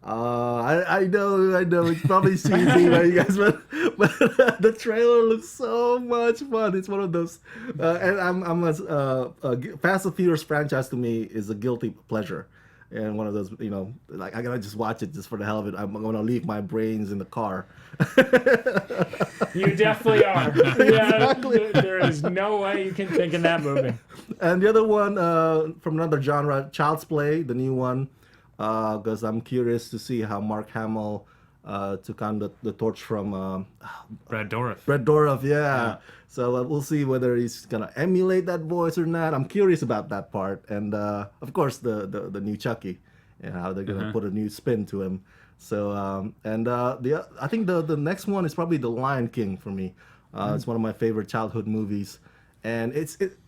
I know it's probably cheesy, right, you guys, but the trailer looks so much fun. It's one of those, and Fast and Furious franchise to me is a guilty pleasure, and one of those, you know, like I gotta just watch it just for the hell of it. I'm gonna leave my brains in the car. You definitely are. Yeah, exactly. There is no way you can think in that movie. And the other one from another genre, Child's Play, the new one. Because I'm curious to see how Mark Hamill took on the torch from Brad Dourif. Brad Dourif, yeah. So we'll see whether he's gonna emulate that voice or not. I'm curious about that part, and of course the new Chucky, and how they're gonna put a new spin to him. So I think the next one is probably The Lion King for me. It's one of my favorite childhood movies, and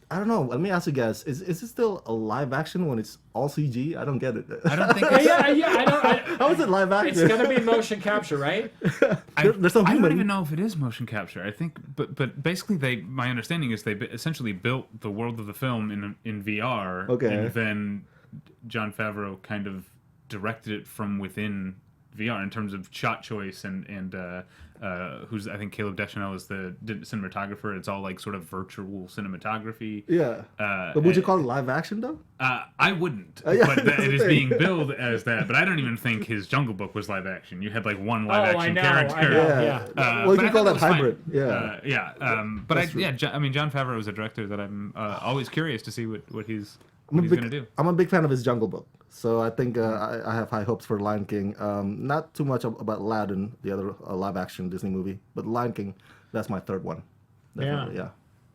I don't know. Let me ask you guys: Is it still a live action when it's all CG? I don't get it. I don't think. How is it live action? It's gonna be motion capture, right? There's no human. I don't even know if it is motion capture. I think, but basically, my understanding is they essentially built the world of the film in VR, and then Jon Favreau kind of directed it from within VR in terms of shot choice and who's, I think Caleb Deschanel is the cinematographer. It's all like sort of virtual cinematography. Yeah. But would you call it live action though? I wouldn't. But it is being billed as that. But I don't even think his Jungle Book was live action. You had like one live action character. I know. Well, you can call that hybrid. Fine. Jon Favreau is a director that I'm always curious to see what he's going to do. I'm a big fan of his Jungle Book. So I think I have high hopes for Lion King. Not too much about Aladdin, the other live-action Disney movie, but Lion King, that's my third one. Definitely, yeah.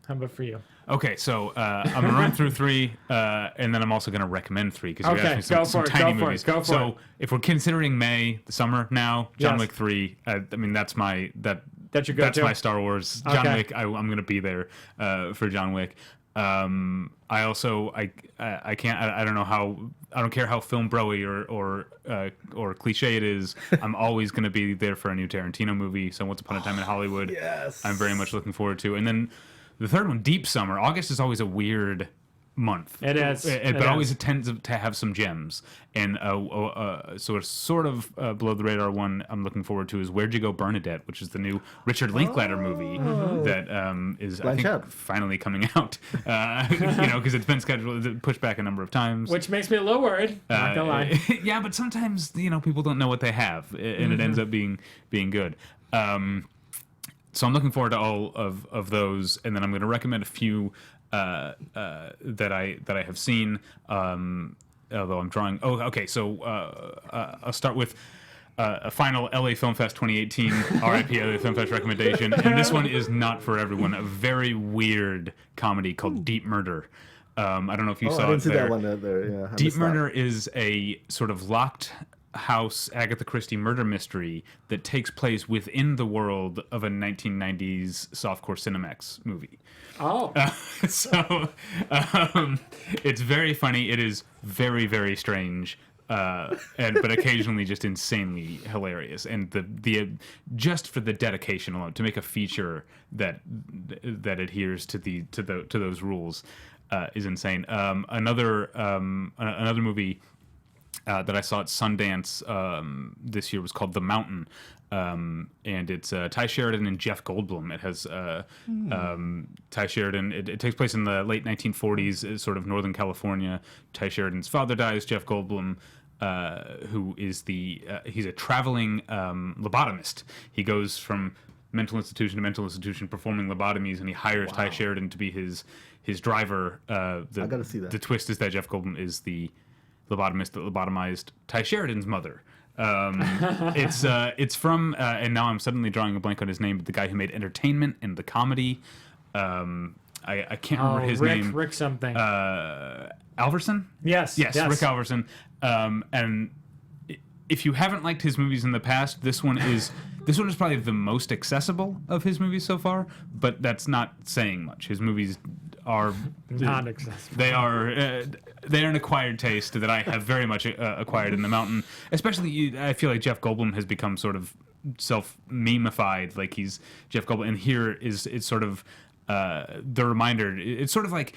How about for you? Okay, so I'm gonna run through 3, and then I'm also gonna recommend 3 because Okay, you asked me some tiny movies. Go for so it. if we're considering May, the summer now, John Yes. Wick 3. I mean, that's my That's your that's go-to? my Star Wars. John Okay. Wick. I'm gonna be there for John Wick. I also I can't I don't know how I don't care how film broy or cliche it is. I'm always gonna be there for a new Tarantino movie. So Once Upon a Time in Hollywood. Yes. I'm very much looking forward to. And then the third one, Deep Summer. August is always a weird month. It is. But always it tends to have some gems. And sort of below the radar one I'm looking forward to is Where'd You Go, Bernadette, which is the new Richard Linklater movie that is I think Blanchett. finally coming out. Because it's been scheduled, pushed back a number of times. Which makes me a little worried. Not gonna lie. Yeah, but sometimes people don't know what they have, and it ends up being good. So I'm looking forward to all of those, and then I'm going to recommend a few that I have seen. Although I'm drawing. Oh, okay. So I'll start with a final LA Film Fest 2018 RIP LA Film Fest recommendation, and this one is not for everyone. A very weird comedy called Deep Murder. I don't know if you saw I didn't it see there. that one there. Yeah, I Deep missed that. Murder is a sort of locked house Agatha Christie murder mystery that takes place within the world of a 1990s softcore Cinemax movie. Oh. So it's very funny. It is very, very strange. But occasionally just insanely hilarious, and the just for the dedication alone to make a feature that adheres to those rules is insane. Another movie that I saw at Sundance this year was called The Mountain, and it's Ty Sheridan and Jeff Goldblum. It has Ty Sheridan. It takes place in the late 1940s, sort of Northern California. Ty Sheridan's father dies. Jeff Goldblum, who is he's a traveling lobotomist. He goes from mental institution to mental institution performing lobotomies, and he hires Ty Sheridan to be his driver. I gotta see that. The twist is that Jeff Goldblum is the lobotomist that lobotomized Ty Sheridan's mother. It's from and now I'm suddenly drawing a blank on his name, but the guy who made Entertainment and the comedy. I can't remember his name. Rick something. Alverson? Yes. Rick Alverson. And if you haven't liked his movies in the past, this one is probably the most accessible of his movies so far, but that's not saying much. His movies are Not accessible. They're an acquired taste that I have very much acquired in The Mountain. Especially, I feel like Jeff Goldblum has become sort of self-memified, like he's Jeff Goldblum, and here it's sort of the reminder. It's sort of like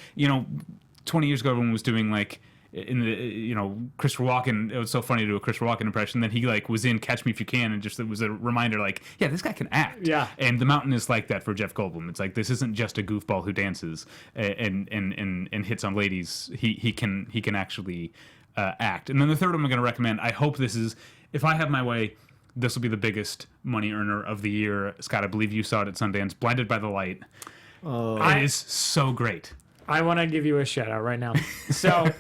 20 years ago everyone was doing like in the Christopher Walken. It was so funny to do a Christopher Walken impression. Then he like was in Catch Me If You Can, and just it was a reminder like, yeah, this guy can act. Yeah. And The Mountain is like that for Jeff Goldblum. It's like this isn't just a goofball who dances and hits on ladies. He can actually act. And then the third one I'm going to recommend. I hope this is, if I have my way, this will be the biggest money earner of the year. Scott, I believe you saw it at Sundance. Blinded by the Light. It is so great. I want to give you a shout out right now. So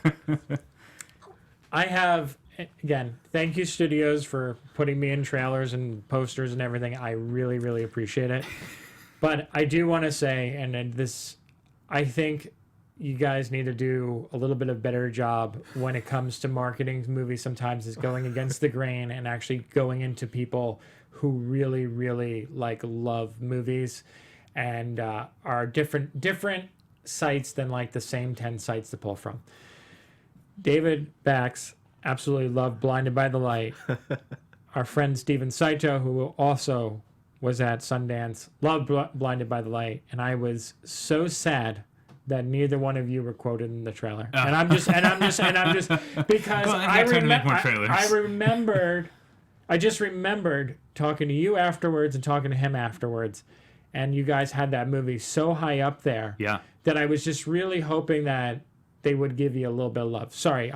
I have, again, thank you studios for putting me in trailers and posters and everything. I really, really appreciate it. But I do want to say, and this, I think you guys need to do a little bit of better job when it comes to marketing movies. Sometimes is going against the grain and actually going into people who really, really love movies and are different sites than like the same 10 sites to pull from. David Bax absolutely loved Blinded by the Light. Our friend Steven Saito, who also was at Sundance, loved Blinded by the Light, and I was so sad that neither one of you were quoted in the trailer. And I'm just because Well, I just remembered talking to you afterwards and talking to him afterwards, and you guys had that movie so high up there. Yeah. That I was just really hoping that they would give you a little bit of love. Sorry,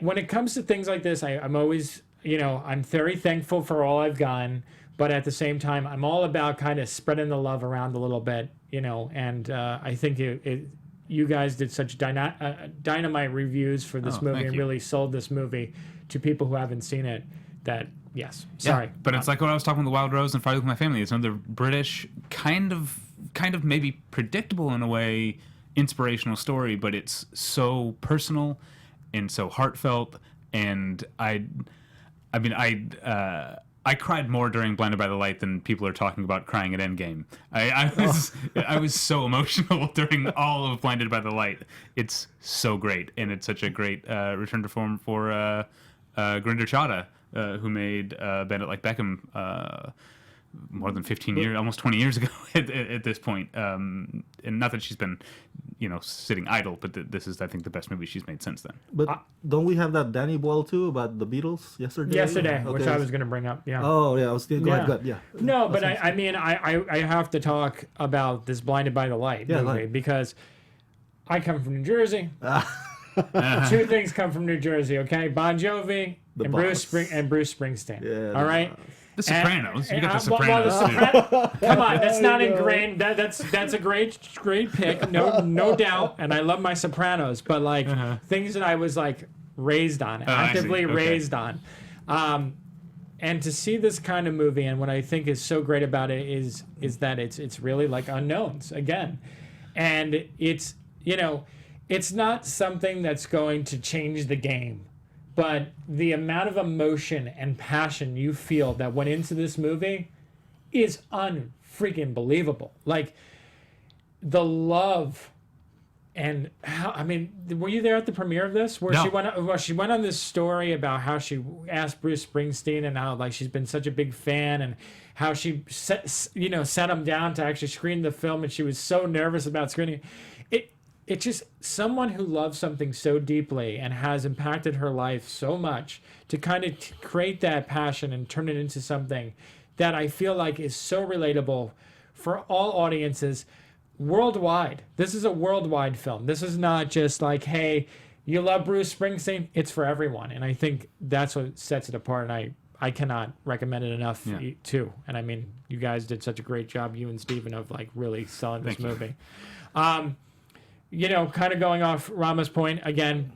when it comes to things like this, I'm always, I'm very thankful for all I've gotten, but at the same time, I'm all about kind of spreading the love around a little bit, and I think you guys did such dynamite reviews for this movie and really sold this movie to people who haven't seen it. That, yes, sorry. Yeah, but it's like when I was talking with The Wild Rose and Friday with My Family. It's another British kind of kind of maybe predictable in a way, inspirational story, but it's so personal and so heartfelt. And I cried more during Blinded by the Light than people are talking about crying at Endgame. I was so emotional during all of Blinded by the Light. It's so great, and it's such a great return to form for Gurinder Chadha, who made Bandit Like Beckham more than 15 years, almost 20 years ago at this point. And not that she's been, sitting idle, but this is, I think, the best movie she's made since then. But don't we have that Danny Boyle too about the Beatles yesterday? Which I was going to bring up. Yeah. Oh yeah, I was going to go ahead. Yeah. No, but I have to talk about this Blinded by the Light movie because I come from New Jersey. Two things come from New Jersey, okay? Bon Jovi and Bruce Springsteen. Yeah, all right. The Sopranos. You got The Sopranos. Come on, that's not ingrained. That's a great pick, no doubt. And I love my Sopranos, but things that I was raised on, actively raised on. And to see this kind of movie, and what I think is so great about it is that it's really unknowns again, and it's it's not something that's going to change the game. But the amount of emotion and passion you feel that went into this movie is unfreaking believable. The love and how, were you there at the premiere of this? Where No. she went on this story about how she asked Bruce Springsteen and how she's been such a big fan and how she set him down to actually screen the film, and she was so nervous about screening it. It's just someone who loves something so deeply and has impacted her life so much to kind of create that passion and turn it into something that I feel like is so relatable for all audiences worldwide. This is a worldwide film. This is not just hey, you love Bruce Springsteen. It's for everyone. And I think that's what sets it apart. And I cannot recommend it enough too. And you guys did such a great job, you and Steven, of really selling this movie. Kind of going off Rama's point, again,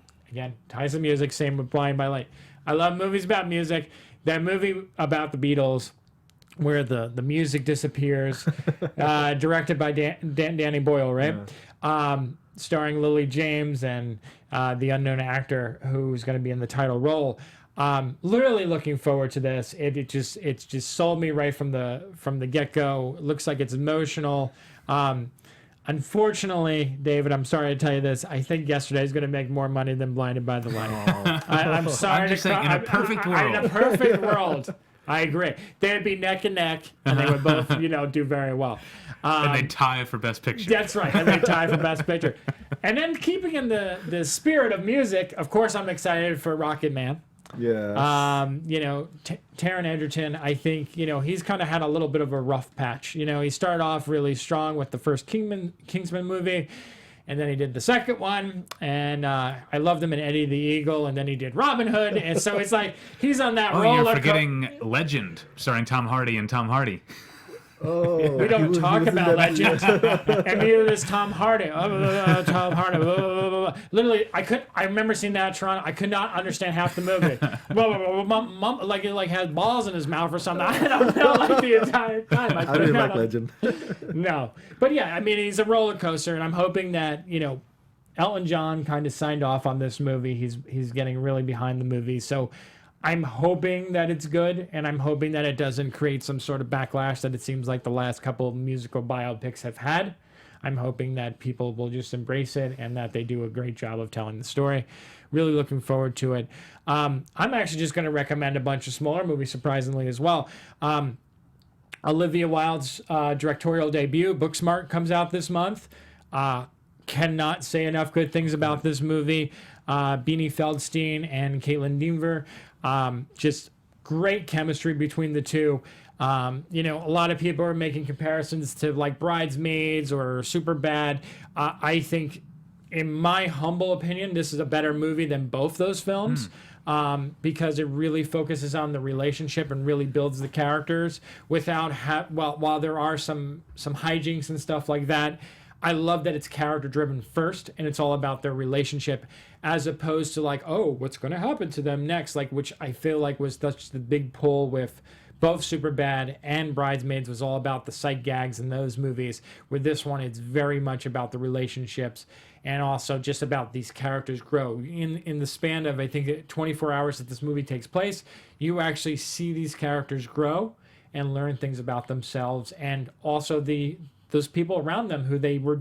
ties to music, same with Blind by Light. I love movies about music. That movie about the Beatles, where the music disappears, directed by Danny Boyle, right? Yeah. Starring Lily James and the unknown actor who's going to be in the title role. Literally looking forward to this. It's just sold me right from the get-go. It looks like it's emotional. Unfortunately, David, I'm sorry to tell you this. I think yesterday is going to make more money than Blinded by the Light. I'm sorry. I'm just saying, in a perfect world. In a perfect world, I agree. They'd be neck and neck, and they would both, do very well. And they'd tie for Best Picture. That's right, and they'd tie for Best Picture. And then keeping in the spirit of music, of course, I'm excited for Rocket Man. Yeah. Taron Egerton, I think, he's kind of had a little bit of a rough patch. He started off really strong with the first Kingsman movie, and then he did the second one, and I loved him in Eddie the Eagle, and then he did Robin Hood, and so it's he's on that roller. Oh, you're forgetting Legend, starring Tom Hardy and Tom Hardy. Oh, we don't talk about Legend. And neither does Tom Hardy. Tom Hardy. Literally, I remember seeing that at Toronto. I could not understand half the movie. Like had balls in his mouth or something. I don't know. The entire time. I didn't like Legend. No, but yeah, he's a roller coaster, and I'm hoping that Elton John kind of signed off on this movie. He's getting really behind the movie, so I'm hoping that it's good, and I'm hoping that it doesn't create some sort of backlash that it seems like the last couple of musical biopics have had. I'm hoping that people will just embrace it and that they do a great job of telling the story. Really looking forward to it. I'm actually just going to recommend a bunch of smaller movies, surprisingly, as well. Olivia Wilde's directorial debut, Booksmart, comes out this month. Cannot say enough good things about this movie. Beanie Feldstein and Caitlin Deaver. Just great chemistry between the two. A lot of people are making comparisons to Bridesmaids or Superbad. I think, in my humble opinion, this is a better movie than both those films because it really focuses on the relationship and really builds the characters without while there are some hijinks and stuff like that. I love that it's character driven first, and it's all about their relationship, as opposed to what's going to happen to them next, which I feel like was such the big pull with both Superbad and Bridesmaids was all about the sight gags in those movies. With this one, it's very much about the relationships and also just about these characters grow. In the span of, I think, 24 hours that this movie takes place, you actually see these characters grow and learn things about themselves and also those people around them who they were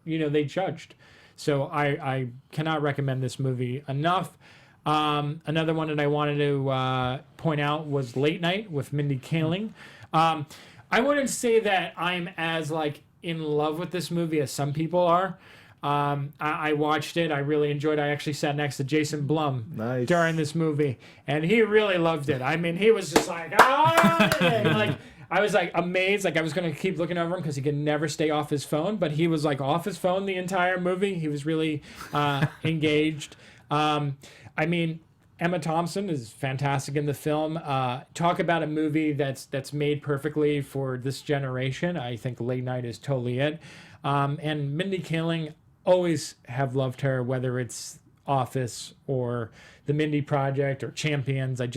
they judged. So I cannot recommend this movie enough. Another one that I wanted to point out was Late Night with Mindy Kaling. I wouldn't say that I'm as in love with this movie as some people are. I watched it. I really enjoyed it. I actually sat next to Jason Blum during this movie, and he really loved it. I mean, he was just like, I was amazed. I was going to keep looking over him because he could never stay off his phone, but he was off his phone the entire movie. He was really engaged. I mean, Emma Thompson is fantastic in the film. Talk about a movie that's made perfectly for this generation. I think Late Night is totally it. And Mindy Kaling, always have loved her, whether it's Office or the Mindy Project or Champions. I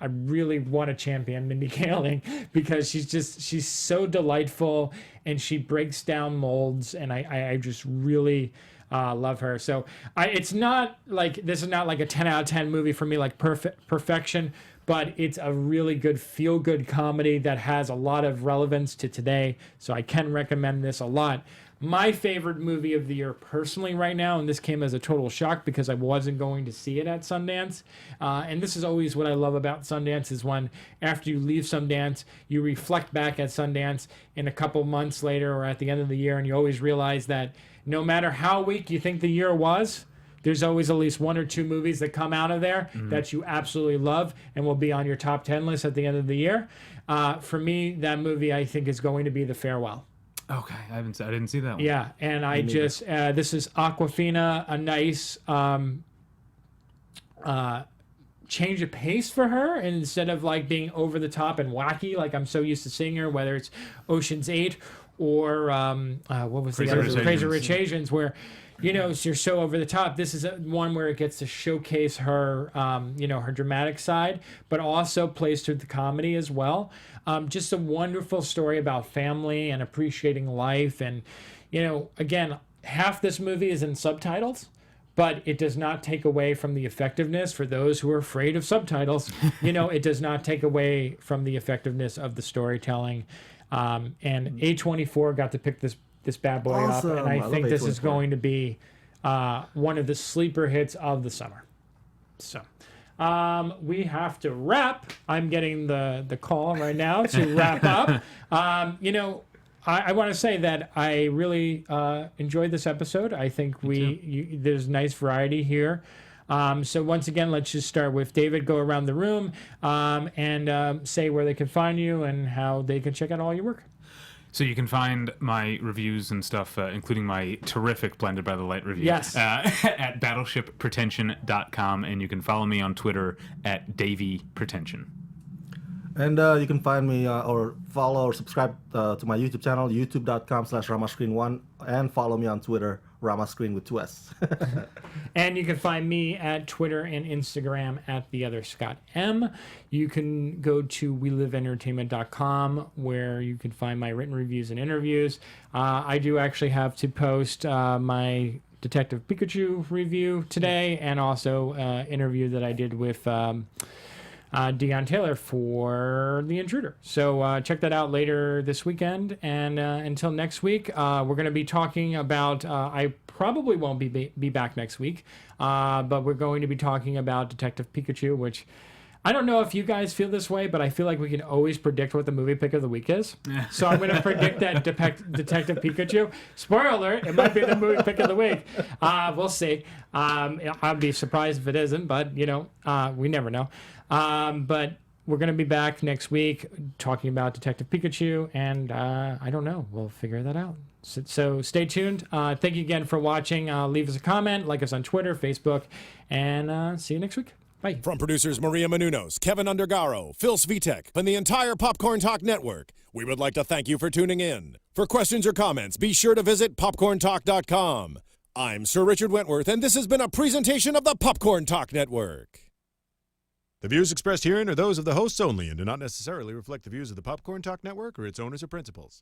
really want to champion Mindy Kaling because she's so delightful and she breaks down molds, and I just really love her. So this is not like a 10 out of 10 movie for me, like perfection, but it's a really good feel-good comedy that has a lot of relevance to today. So I can recommend this a lot. My favorite movie of the year personally right now, and this came as a total shock because I wasn't going to see it at Sundance, and this is always what I love about Sundance is when after you leave Sundance, you reflect back at Sundance in a couple months later or at the end of the year, and you always realize that no matter how weak you think the year was, there's always at least one or two movies that come out of there that you absolutely love and will be on your top 10 list at the end of the year. For me, that movie I think is going to be The Farewell. Okay, I didn't see that one. Yeah, and I just this is Awkwafina, a nice change of pace for her, and instead of being over the top and wacky like I'm so used to seeing her, whether it's Ocean's 8 or what was the other Crazy Rich Asians, where you're so over the top. This is one where it gets to showcase her her dramatic side, but also plays to the comedy as well. Just a wonderful story about family and appreciating life. And, again, half this movie is in subtitles, but it does not take away from the effectiveness for those who are afraid of subtitles. It does not take away from the effectiveness of the storytelling. And A24 got to pick this bad boy up, and I think this is going to be one of the sleeper hits of the summer. So we have to wrap. I'm getting the call right now to wrap up. I want to say that I really enjoyed this episode. I think there's nice variety here. So once again, let's just start with David. Go around the room and say where they can find you and how they can check out all your work. So you can find my reviews and stuff, including my terrific Blended by the Light review, at battleshippretension.com, and you can follow me on Twitter at DavyPretension. And you can find me or follow or subscribe to my YouTube channel, youtube.com/RamaScreen1, and follow me on Twitter, RamaScreen with 2 S. And you can find me at Twitter and Instagram at @TheOtherScottM. You can go to WeLiveEntertainment.com where you can find my written reviews and interviews. I do actually have to post my Detective Pikachu review today and also interview that I did with Deon Taylor for The Intruder. So check that out later this weekend. And until next week, we're going to be talking about, I probably won't be back next week, but we're going to be talking about Detective Pikachu, which I don't know if you guys feel this way, but I feel like we can always predict what the movie pick of the week is. So I'm going to predict that Detective Pikachu. Spoiler alert, it might be the movie pick of the week. We'll see. I'd be surprised if it isn't, but, we never know. But we're going to be back next week talking about Detective Pikachu, and I don't know. We'll figure that out. So stay tuned. Thank you again for watching. Leave us a comment, like us on Twitter, Facebook, and see you next week. Bye. From producers Maria Menounos, Kevin Undergaro, Phil Svitek, and the entire Popcorn Talk Network, we would like to thank you for tuning in. For questions or comments, be sure to visit popcorntalk.com. I'm Sir Richard Wentworth, and this has been a presentation of the Popcorn Talk Network. The views expressed herein are those of the hosts only and do not necessarily reflect the views of the Popcorn Talk Network or its owners or principals.